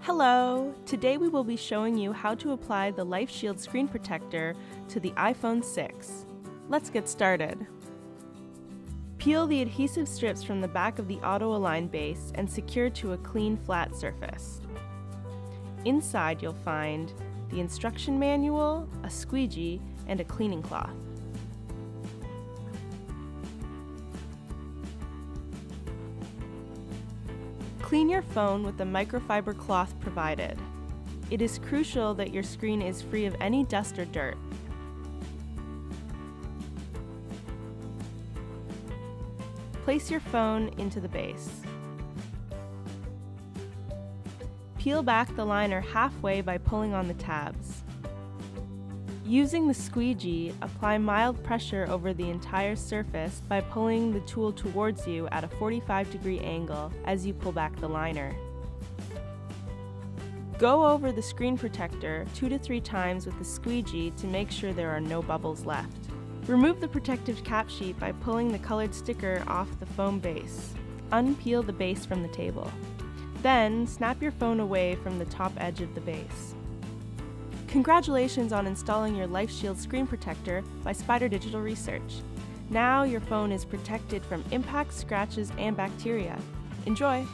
Hello! Today we will be showing you how to apply the LifeShield Screen Protector to the iPhone 6. Let's get started. Peel the adhesive strips from the back of the auto-align base and secure to a clean, flat surface. Inside you'll find the instruction manual, a squeegee, and a cleaning cloth. Clean your phone with the microfiber cloth provided. It is crucial that your screen is free of any dust or dirt. Place your phone into the base. Peel back the liner halfway by pulling on the tabs. Using the squeegee, apply mild pressure over the entire surface by pulling the tool towards you at a 45-degree angle as you pull back the liner. Go over the screen protector 2 to 3 times with the squeegee to make sure there are no bubbles left. Remove the protective cap sheet by pulling the colored sticker off the foam base. Unpeel the base from the table. Then, snap your phone away from the top edge of the base. Congratulations on installing your LifeShield Screen Protector by Spider Digital Research. Now your phone is protected from impacts, scratches, and bacteria. Enjoy!